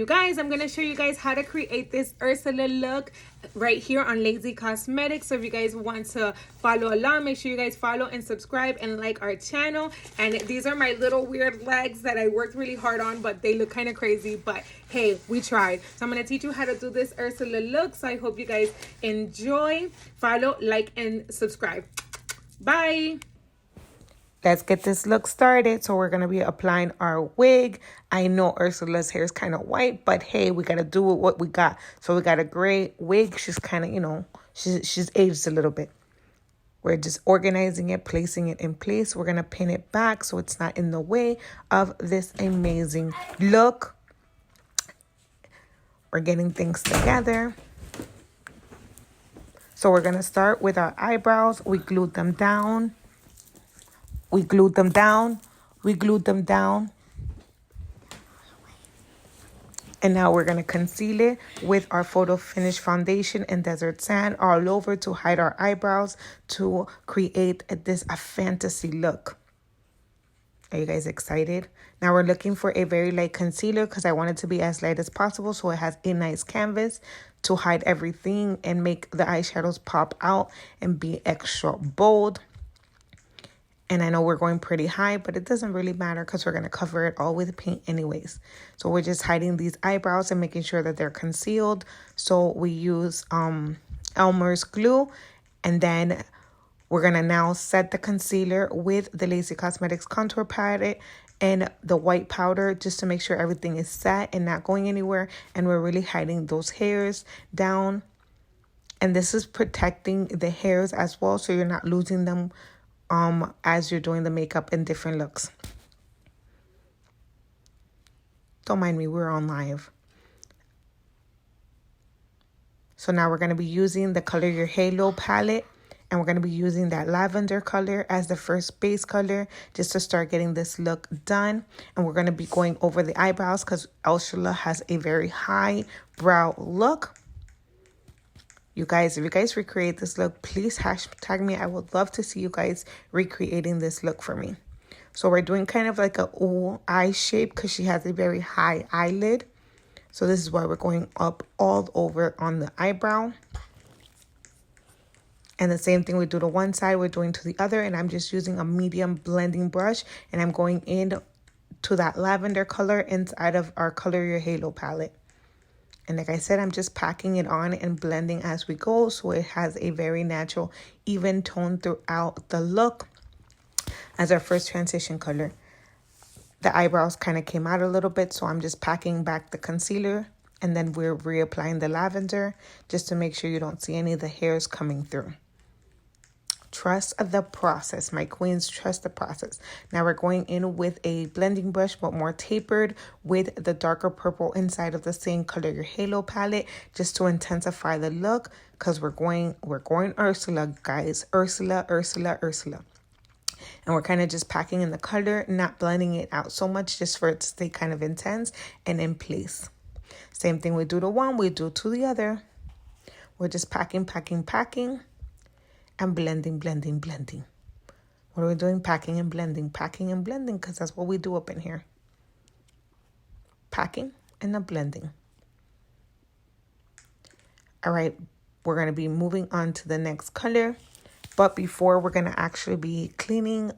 You guys, I'm going to show you guys how to create this Ursula look right here on Lazy Cosmetics. So if you guys want to follow along, make sure you guys follow and subscribe and like our channel. And these are my little weird legs that I worked really hard on, but they look kind of crazy. But hey, we tried. So I'm going to teach you how to do this Ursula look. So I hope you guys enjoy. Follow, like, and subscribe. Bye. Let's get this look started. So we're going to be applying our wig. I know Ursula's hair is kind of white, but hey, we got to do what we got. So we got a gray wig. She's kind of, you know, she's aged a little bit. We're just organizing it, placing it in place. We're going to pin it back so it's not in the way of this amazing look. We're getting things together. So we're going to start with our eyebrows. We glued them down. We glued them down. We glued them down. And now we're going to conceal it with our Photo Finish Foundation and Desert Sand all over to hide our eyebrows to create this a fantasy look. Are you guys excited? Now we're looking for a very light concealer because I want it to be as light as possible so it has a nice canvas to hide everything and make the eyeshadows pop out and be extra bold. And I know we're going pretty high, but it doesn't really matter because we're going to cover it all with paint anyways. So we're just hiding these eyebrows and making sure that they're concealed. So we use Elmer's glue. And then we're going to now set the concealer with the Lazy Cosmetics contour palette and the white powder just to make sure everything is set and not going anywhere. And we're really hiding those hairs down. And this is protecting the hairs as well so you're not losing them as you're doing the makeup in different looks. Don't mind me, we're on live. So now we're going to be using the Color Your Halo palette. And we're going to be using that lavender color as the first base color just to start getting this look done. And we're going to be going over the eyebrows because Ursula has a very high brow look. You guys, if you guys recreate this look, please hashtag me. I would love to see you guys recreating this look for me. So we're doing kind of like a ooh eye shape because she has a very high eyelid. So this is why we're going up all over on the eyebrow. And the same thing we do to one side, we're doing to the other. And I'm just using a medium blending brush. And I'm going in to that lavender color inside of our Color Your Halo palette. And like I said, I'm just packing it on and blending as we go. So it has a very natural, even tone throughout the look as our first transition color. The eyebrows kind of came out a little bit. So I'm just packing back the concealer. And then we're reapplying the lavender just to make sure you don't see any of the hairs coming through. Trust the process, my queens, trust the process. Now we're going in with a blending brush, but more tapered with the darker purple inside of the same Color Your Halo palette, just to intensify the look, because we're going Ursula, guys. Ursula. And we're kind of just packing in the color, not blending it out so much, just for it to stay kind of intense and in place. Same thing we do to one, we do to the other. We're just packing. And blending. What are we doing? Packing and blending, because that's what we do up in here. Packing and a blending. All right, we're going to be moving on to the next color. But before, we're going to actually be cleaning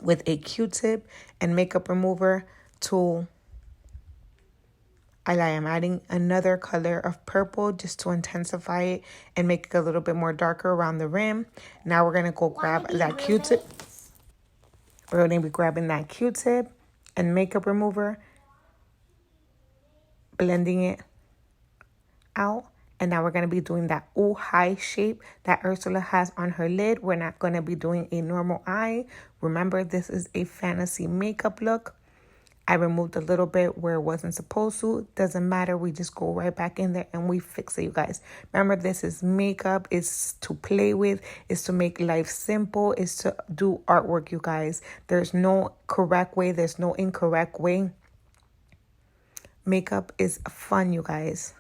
with a Q-tip and makeup remover tool. I am adding another color of purple just to intensify it and make it a little bit more darker around the rim. Now we're going to go grab that Q-tip. We're going to be grabbing that Q-tip and makeup remover, blending it out. And now we're going to be doing that ooh high shape that Ursula has on her lid. We're not going to be doing a normal eye. Remember, this is a fantasy makeup look. I removed a little bit where it wasn't supposed to. Doesn't matter. We just go right back in there and we fix it, you guys. Remember, this is makeup. It's to play with. It's to make life simple. It's to do artwork, you guys. There's no correct way. There's no incorrect way. Makeup is fun, you guys.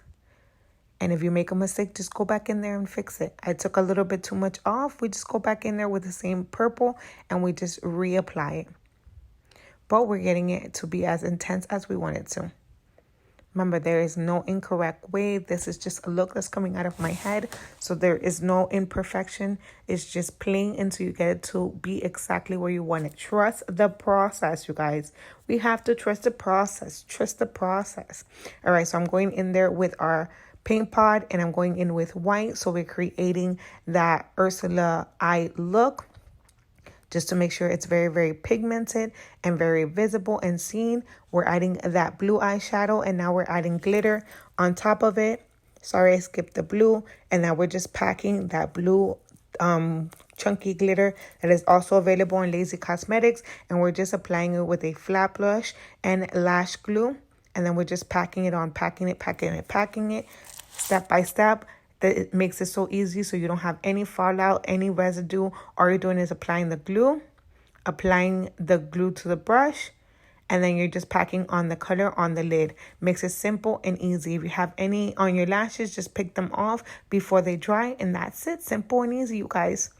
And if you make a mistake, just go back in there and fix it. I took a little bit too much off. We just go back in there with the same purple and we just reapply it. But we're getting it to be as intense as we want it to. Remember, there is no incorrect way. This is just a look that's coming out of my head. So there is no imperfection. It's just playing until you get it to be exactly where you want it. Trust the process, you guys. We have to trust the process. Trust the process. All right, so I'm going in there with our paint pot and I'm going in with white. So we're creating that Ursula eye look, just to make sure it's very, very pigmented and very visible and seen. We're adding that blue eyeshadow and now we're adding glitter on top of it. Sorry, I skipped the blue. And now we're just packing that blue chunky glitter that is also available in Lazy Cosmetics. And we're just applying it with a flat brush and Lash Glue. And then we're just packing it on, packing it step by step. That it makes it so easy so you don't have any fallout, any residue. All you're doing is applying the glue to the brush, and then you're just packing on the color on the lid. Makes it simple and easy. If you have any on your lashes, just pick them off before they dry, and that's it. Simple and easy, you guys.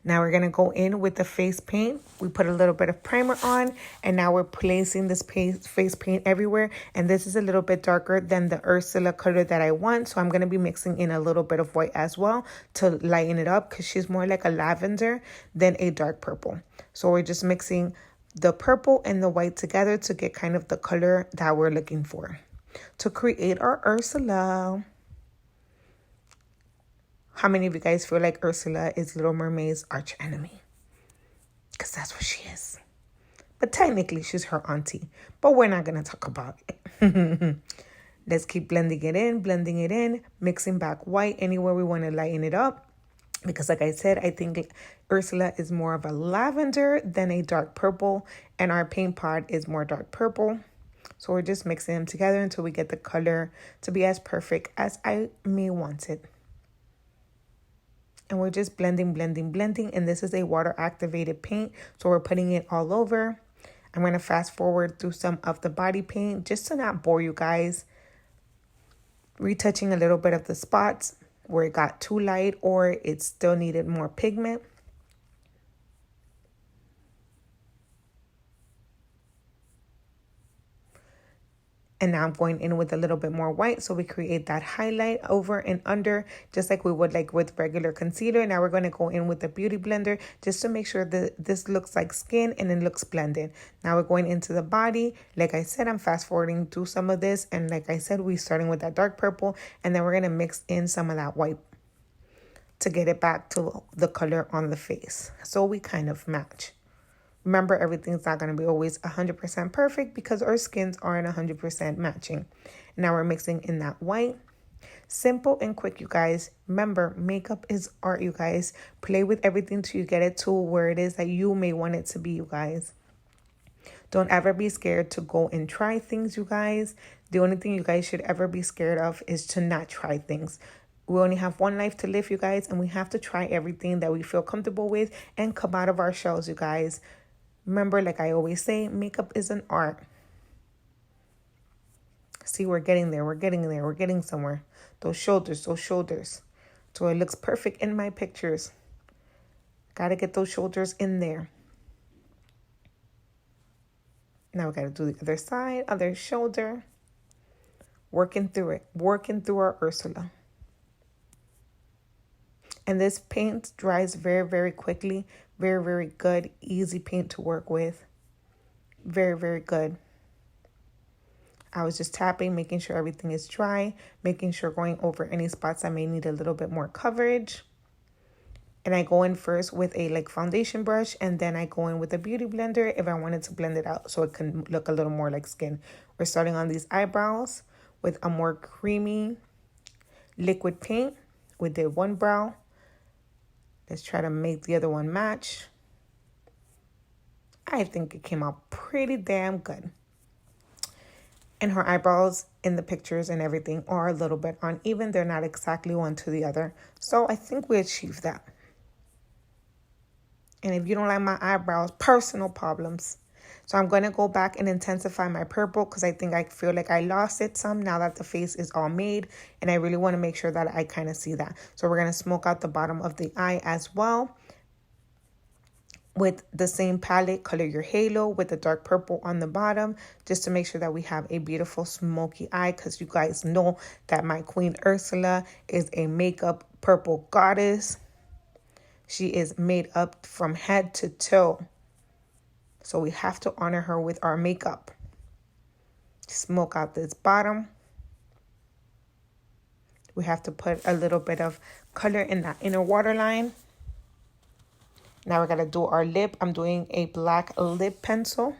Now we're going to go in with the face paint. We put a little bit of primer on, and now we're placing this face paint everywhere. And this is a little bit darker than the Ursula color that I want. So I'm going to be mixing in a little bit of white as well to lighten it up, because she's more like a lavender than a dark purple. So we're just mixing the purple and the white together to get kind of the color that we're looking for to create our Ursula. How many of you guys feel like Ursula is Little Mermaid's arch enemy? Because that's what she is. But technically, she's her auntie. But we're not going to talk about it. Let's keep blending it in, mixing back white anywhere we want to lighten it up. Because like I said, I think Ursula is more of a lavender than a dark purple. And our paint pot is more dark purple. So we're just mixing them together until we get the color to be as perfect as I may want it. And we're just blending. And this is a water activated paint. So we're putting it all over. I'm going to fast forward through some of the body paint just to not bore you guys. Retouching a little bit of the spots where it got too light or it still needed more pigment. And now I'm going in with a little bit more white. So we create that highlight over and under, just like we would like with regular concealer. Now we're going to go in with the Beauty Blender just to make sure that this looks like skin and it looks blended. Now we're going into the body. Like I said, I'm fast forwarding through some of this. And like I said, we're starting with that dark purple. And then we're going to mix in some of that white to get it back to the color on the face. So we kind of match. Remember, everything's not going to be always 100% perfect because our skins aren't 100% matching. Now we're mixing in that white. Simple and quick, you guys. Remember, makeup is art, you guys. Play with everything till you get it to where it is that you may want it to be, you guys. Don't ever be scared to go and try things, you guys. The only thing you guys should ever be scared of is to not try things. We only have one life to live, you guys, and we have to try everything that we feel comfortable with and come out of our shells, you guys. Remember, like I always say, makeup is an art. See, we're getting there. We're getting somewhere. Those shoulders. So it looks perfect in my pictures. Got to get those shoulders in there. Now we got to do the other side, other shoulder. Working through it. Working through our Ursula. And this paint dries very, very quickly. Very, very good. Easy paint to work with. Very, very good. I was just tapping, making sure everything is dry. Making sure going over any spots that may need a little bit more coverage. And I go in first with a foundation brush. And then I go in with a beauty blender if I wanted to blend it out so it can look a little more like skin. We're starting on these eyebrows with a more creamy liquid paint. We did one brow. Let's try to make the other one match. I think it came out pretty damn good. And her eyebrows in the pictures and everything are a little bit uneven. They're not exactly one to the other. So I think we achieved that. And if you don't like my eyebrows, personal problems. So I'm going to go back and intensify my purple because I feel like I lost it some now that the face is all made. And I really want to make sure that I kind of see that. So we're going to smoke out the bottom of the eye as well with the same palette, color your halo with the dark purple on the bottom, just to make sure that we have a beautiful smoky eye, because you guys know that my queen Ursula is a makeup purple goddess. She is made up from head to toe. So we have to honor her with our makeup. Smoke out this bottom. We have to put a little bit of color in that inner waterline. Now we're going to do our lip. I'm doing a black lip pencil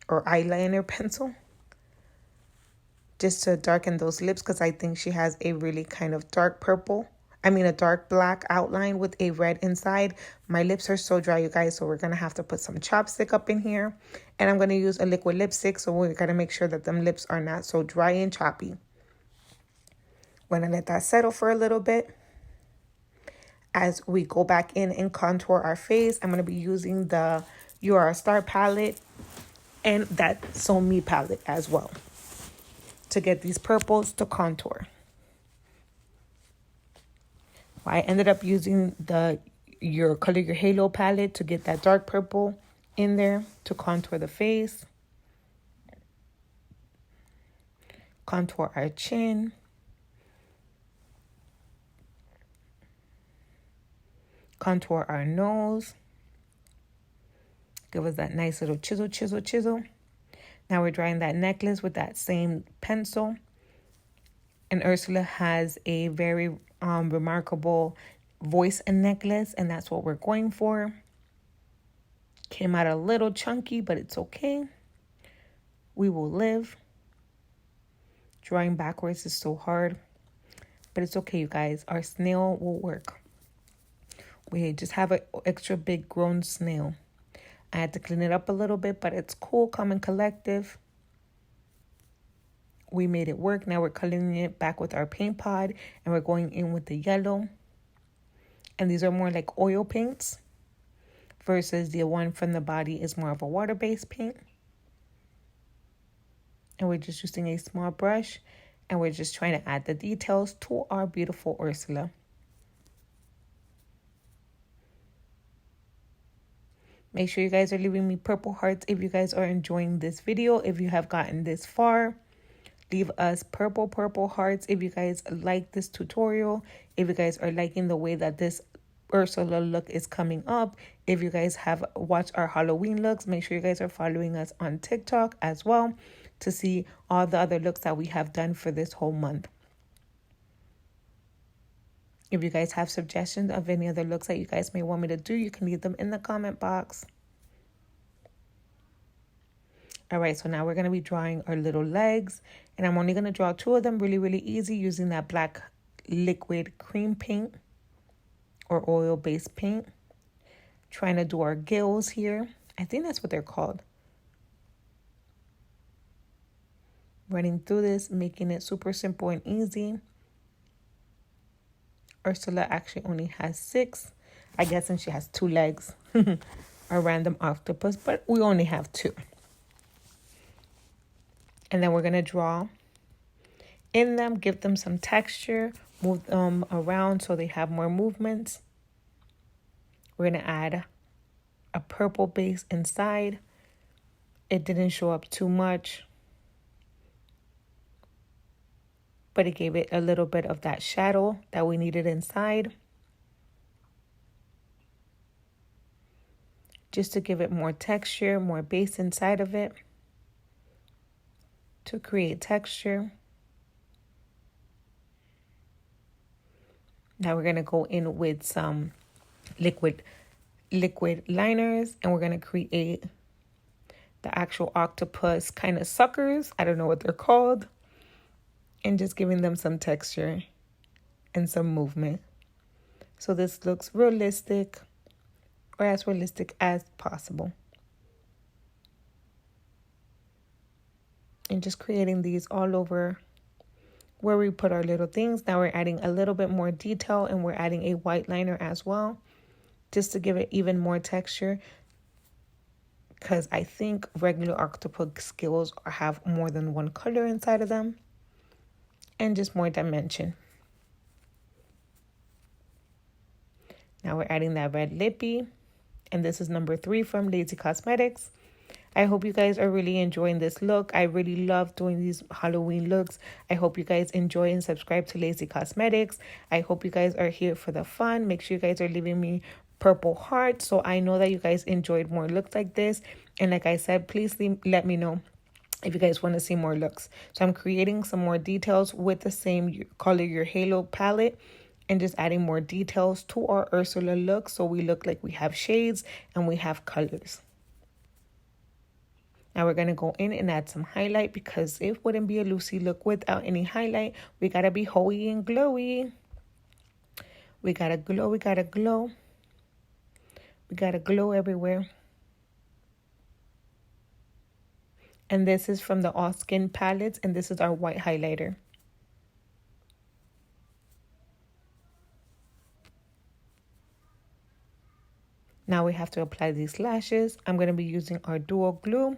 or eyeliner pencil, just to darken those lips, because I think she has a really kind of dark purple. A dark black outline with a red inside. My lips are so dry, you guys, so we're going to have to put some chapstick up in here. And I'm going to use a liquid lipstick, so we're going to make sure that them lips are not so dry and choppy. We're going to let that settle for a little bit. As we go back in and contour our face, I'm going to be using the You Are a Star palette and that So Me palette as well to get these purples to contour. I ended up using the Color Your Halo palette to get that dark purple in there to contour the face. Contour our chin. Contour our nose. Give us that nice little chisel. Now we're drawing that necklace with that same pencil. And Ursula has a very remarkable voice and necklace, and that's what we're going for. Came out a little chunky, but it's okay. We will live. Drawing backwards is so hard, but it's okay, you guys. Our snail will work. We just have an extra big grown snail. I had to clean it up a little bit, but it's cool, calm, and collective. We made it work. Now we're coloring it back with our paint pod, and we're going in with the yellow. And these are more like oil paints versus the one from the body is more of a water-based paint. And we're just using a small brush, and we're just trying to add the details to our beautiful Ursula. Make sure you guys are leaving me purple hearts if you guys are enjoying this video. If you have gotten this far, leave us purple hearts if you guys like this tutorial. If you guys are liking the way that this Ursula look is coming up. If you guys have watched our Halloween looks, make sure you guys are following us on TikTok as well to see all the other looks that we have done for this whole month. If you guys have suggestions of any other looks that you guys may want me to do, you can leave them in the comment box. All right, so now we're going to be drawing our little legs. And I'm only going to draw two of them really easy using that black liquid cream paint or oil-based paint. Trying to do our gills here. I think that's what they're called. Running through this, making it super simple and easy. Ursula actually only has 6. I guess, and she has 2 legs. A random octopus, but we only have 2. And then we're going to draw in them, give them some texture, move them around so they have more movements. We're going to add a purple base inside. It didn't show up too much, but it gave it a little bit of that shadow that we needed inside. Just to give it more texture, more base inside of it. To create texture. Now we're going to go in with some liquid liners, and we're going to create the actual octopus kind of suckers. I don't know what they're called. And just giving them some texture and some movement. So this looks realistic, or as realistic as possible. And just creating these all over where we put our little things. Now we're adding a little bit more detail, and we're adding a white liner as well, just to give it even more texture. Because I think regular octopus skills have more than one color inside of them. And just more dimension. Now we're adding that red lippy. And this is number 3 from Lazy Cosmetics. I hope you guys are really enjoying this look. I really love doing these Halloween looks. I hope you guys enjoy and subscribe to Lazy Cosmetics. I hope you guys are here for the fun. Make sure you guys are leaving me purple hearts so I know that you guys enjoyed more looks like this. And like I said, please let me know if you guys want to see more looks. So I'm creating some more details with the same Color Your Halo palette and just adding more details to our Ursula look so we look like we have shades and we have colors. Now we're going to go in and add some highlight because it wouldn't be a Lucy look without any highlight. We got to be hoey and glowy. We got to glow, we got to glow. We got to glow everywhere. And this is from the All Skin palettes, and this is our white highlighter. Now we have to apply these lashes. I'm going to be using our dual glue.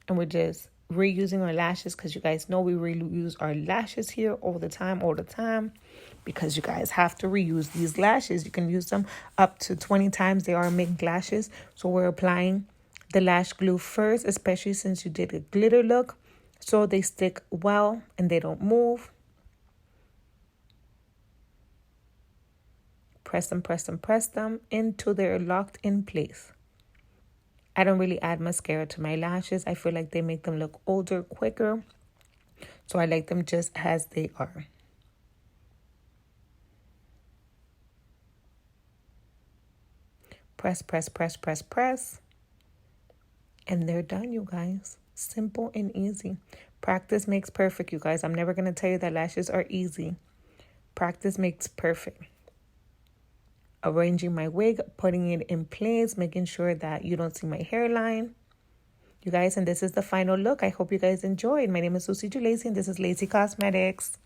And we're just reusing our lashes because you guys know we reuse our lashes here all the time. Because you guys have to reuse these lashes. You can use them up to 20 times. They are mink lashes. So we're applying the lash glue first, especially since you did a glitter look. So they stick well and they don't move. Press them, press them, press them until they're locked in place. I don't really add mascara to my lashes. I feel like they make them look older quicker. So I like them just as they are. Press, press, press, press, press. And they're done, you guys. Simple and easy. Practice makes perfect, you guys. I'm never going to tell you that lashes are easy. Practice makes perfect. Arranging my wig, putting it in place, making sure that you don't see my hairline. You guys, and this is the final look. I hope you guys enjoyed. My name is Susie Lacy, and this is Lazy Cosmetics.